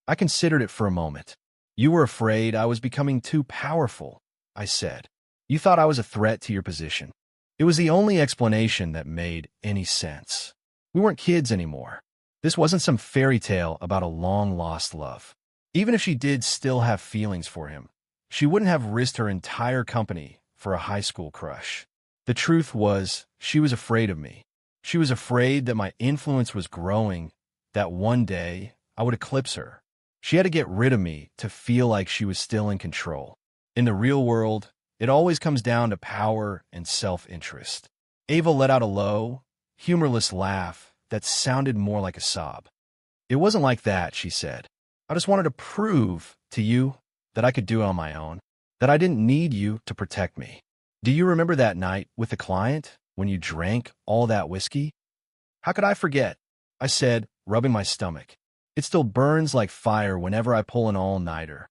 I considered it for a moment. "You were afraid I was becoming too powerful," I said. "You thought I was a threat to your position." It was the only explanation that made any sense. We weren't kids anymore. This wasn't some fairy tale about a long-lost love. Even if she did still have feelings for him, she wouldn't have risked her entire company for a high school crush. The truth was, she was afraid of me. She was afraid that my influence was growing, that one day I would eclipse her. She had to get rid of me to feel like she was still in control. In the real world, it always comes down to power and self-interest. Ava let out a low, humorless laugh that sounded more like a sob. "It wasn't like that," she said. "I just wanted to prove to you that I could do it on my own, that I didn't need you to protect me. Do you remember that night with the client when you drank all that whiskey?" "How could I forget?" I said, rubbing my stomach. "It still burns like fire whenever I pull an all-nighter."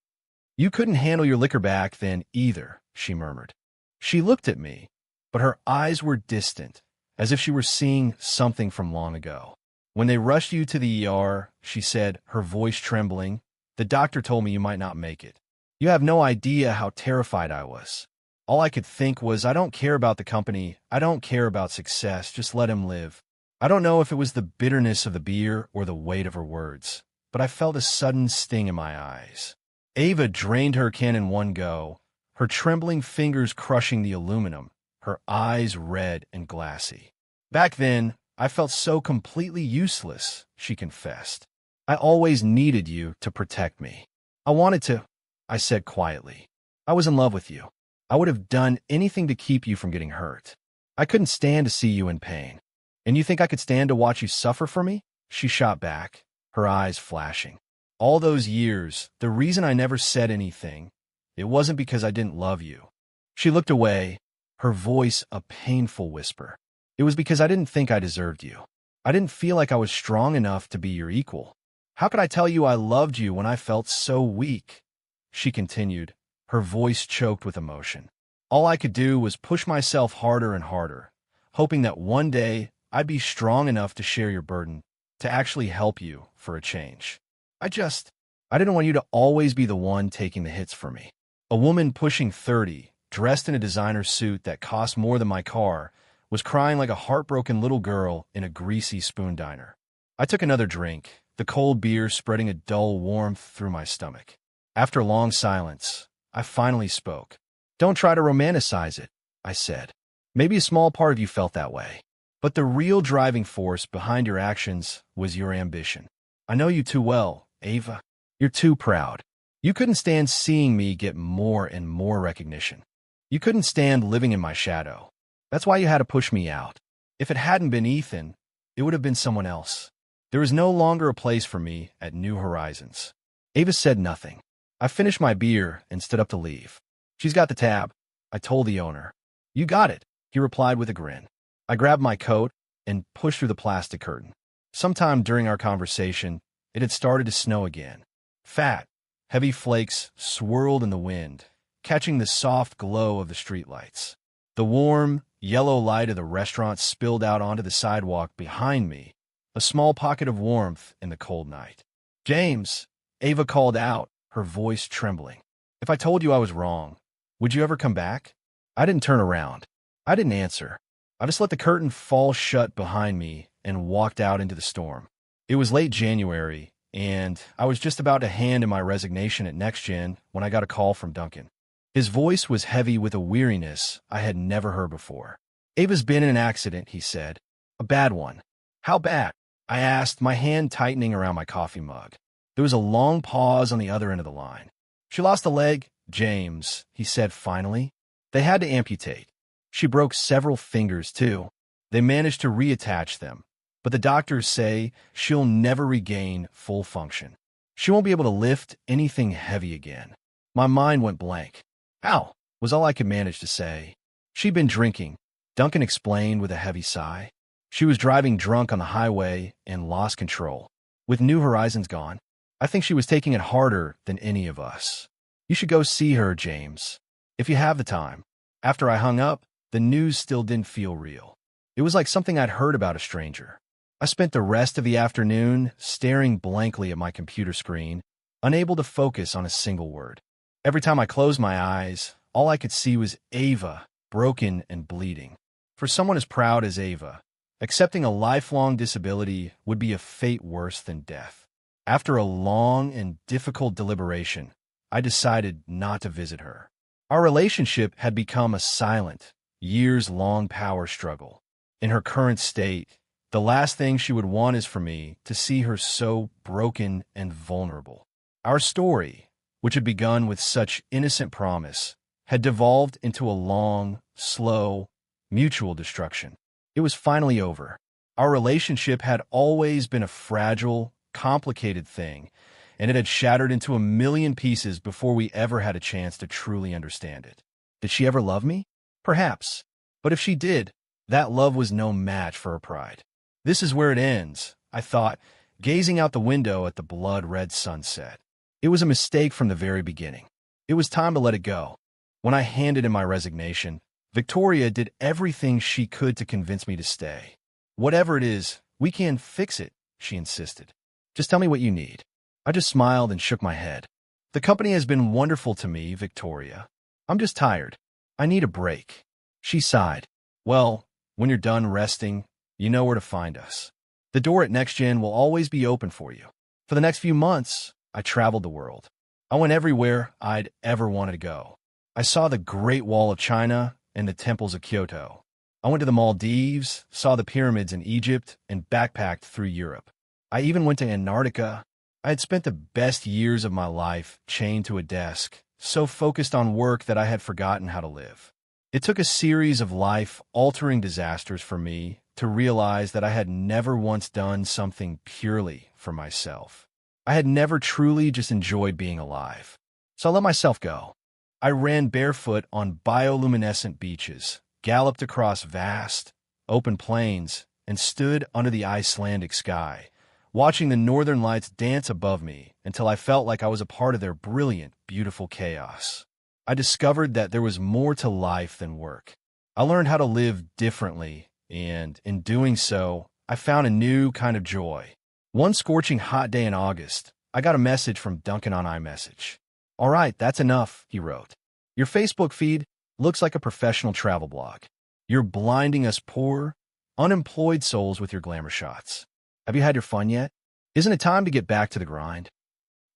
"You couldn't handle your liquor back then either," she murmured. She looked at me, but her eyes were distant, as if she were seeing something from long ago. "When they rushed you to the ER," she said, her voice trembling, "the doctor told me you might not make it. You have no idea how terrified I was. All I could think was, I don't care about the company, I don't care about success, just let him live." I don't know if it was the bitterness of the beer or the weight of her words, but I felt a sudden sting in my eyes. Ava drained her can in one go, her trembling fingers crushing the aluminum, her eyes red and glassy. "Back then, I felt so completely useless," she confessed. "I always needed you to protect me. I wanted to," I said quietly. "I was in love with you. I would have done anything to keep you from getting hurt. I couldn't stand to see you in pain. And you think I could stand to watch you suffer for me?" She shot back, her eyes flashing. "All those years, the reason I never said anything, it wasn't because I didn't love you." She looked away, her voice a painful whisper. "It was because I didn't think I deserved you. I didn't feel like I was strong enough to be your equal. How could I tell you I loved you when I felt so weak?" She continued, her voice choked with emotion. "All I could do was push myself harder and harder, hoping that one day I'd be strong enough to share your burden, to actually help you for a change. I didn't want you to always be the one taking the hits for me." A woman pushing 30, dressed in a designer suit that cost more than my car, was crying like a heartbroken little girl in a greasy spoon diner. I took another drink, the cold beer spreading a dull warmth through my stomach. After a long silence, I finally spoke. "Don't try to romanticize it," I said. "Maybe a small part of you felt that way. But the real driving force behind your actions was your ambition. I know you too well, Ava. You're too proud. You couldn't stand seeing me get more and more recognition. You couldn't stand living in my shadow. That's why you had to push me out. If it hadn't been Ethan, it would have been someone else. There was no longer a place for me at New Horizons. Ava said nothing. I finished my beer and stood up to leave. She's got the tab, I told the owner. You got it, he replied with a grin. I grabbed my coat and pushed through the plastic curtain. Sometime during our conversation, it had started to snow again. Fat, heavy flakes swirled in the wind, catching the soft glow of the streetlights. The warm, yellow light of the restaurant spilled out onto the sidewalk behind me, a small pocket of warmth in the cold night. James, Ava called out, her voice trembling. If I told you I was wrong, would you ever come back? I didn't turn around. I didn't answer. I just let the curtain fall shut behind me and walked out into the storm. It was late January, and I was just about to hand in my resignation at NextGen when I got a call from Duncan. His voice was heavy with a weariness I had never heard before. Ava's been in an accident, he said. A bad one. How bad? I asked, my hand tightening around my coffee mug. There was a long pause on the other end of the line. She lost a leg, James, he said finally. They had to amputate. She broke several fingers, too. They managed to reattach them, but the doctors say she'll never regain full function. She won't be able to lift anything heavy again. My mind went blank. How? Was all I could manage to say. She'd been drinking, Duncan explained with a heavy sigh. She was driving drunk on the highway and lost control. With New Horizons gone, I think she was taking it harder than any of us. You should go see her, James, if you have the time. After I hung up, the news still didn't feel real. It was like something I'd heard about a stranger. I spent the rest of the afternoon staring blankly at my computer screen, unable to focus on a single word. Every time I closed my eyes, all I could see was Ava, broken and bleeding. For someone as proud as Ava, accepting a lifelong disability would be a fate worse than death. After a long and difficult deliberation, I decided not to visit her. Our relationship had become a silent, years-long power struggle. In her current state, the last thing she would want is for me to see her so broken and vulnerable. Our story, which had begun with such innocent promise, had devolved into a long, slow, mutual destruction. It was finally over. Our relationship had always been a fragile, complicated thing, and it had shattered into a million pieces before we ever had a chance to truly understand it. Did she ever love me? Perhaps. But if she did, that love was no match for her pride. This is where it ends, I thought, gazing out the window at the blood-red sunset. It was a mistake from the very beginning. It was time to let it go. When I handed in my resignation, Victoria did everything she could to convince me to stay. Whatever it is, we can fix it, she insisted. Just tell me what you need. I just smiled and shook my head. The company has been wonderful to me, Victoria. I'm just tired. I need a break. She sighed. Well, when you're done resting, you know where to find us. The door at NextGen will always be open for you. For the next few months, I traveled the world. I went everywhere I'd ever wanted to go. I saw the Great Wall of China and the temples of Kyoto. I went to the Maldives, saw the pyramids in Egypt, and backpacked through Europe. I even went to Antarctica. I had spent the best years of my life chained to a desk, so focused on work that I had forgotten how to live. It took a series of life-altering disasters for me to realize that I had never once done something purely for myself. I had never truly just enjoyed being alive. So I let myself go. I ran barefoot on bioluminescent beaches, galloped across vast, open plains, and stood under the Icelandic sky, watching the northern lights dance above me until I felt like I was a part of their brilliant, beautiful chaos. I discovered that there was more to life than work. I learned how to live differently, and in doing so, I found a new kind of joy. One scorching hot day in August, I got a message from Duncan on iMessage. All right, that's enough, he wrote. Your Facebook feed looks like a professional travel blog. You're blinding us poor, unemployed souls with your glamour shots. Have you had your fun yet? Isn't it time to get back to the grind?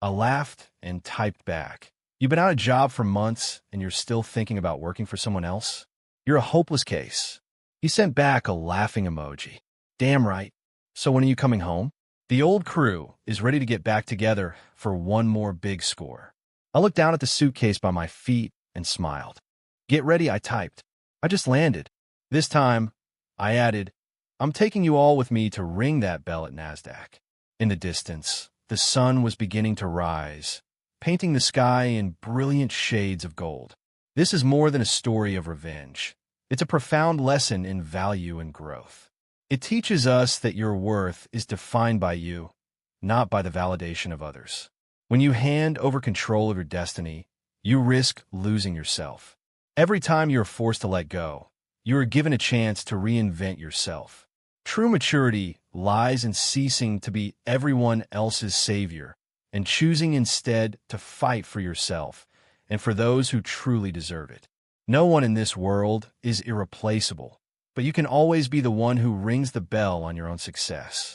I laughed and typed back. You've been out of a job for months and you're still thinking about working for someone else? You're a hopeless case. He sent back a laughing emoji. Damn right. So when are you coming home? The old crew is ready to get back together for one more big score. I looked down at the suitcase by my feet and smiled. Get ready, I typed. I just landed. This time, I added, I'm taking you all with me to ring that bell at NASDAQ. In the distance, the sun was beginning to rise, painting the sky in brilliant shades of gold. This is more than a story of revenge. It's a profound lesson in value and growth. It teaches us that your worth is defined by you, not by the validation of others. When you hand over control of your destiny, you risk losing yourself. Every time you are forced to let go, you are given a chance to reinvent yourself. True maturity lies in ceasing to be everyone else's savior and choosing instead to fight for yourself and for those who truly deserve it. No one in this world is irreplaceable, but you can always be the one who rings the bell on your own success.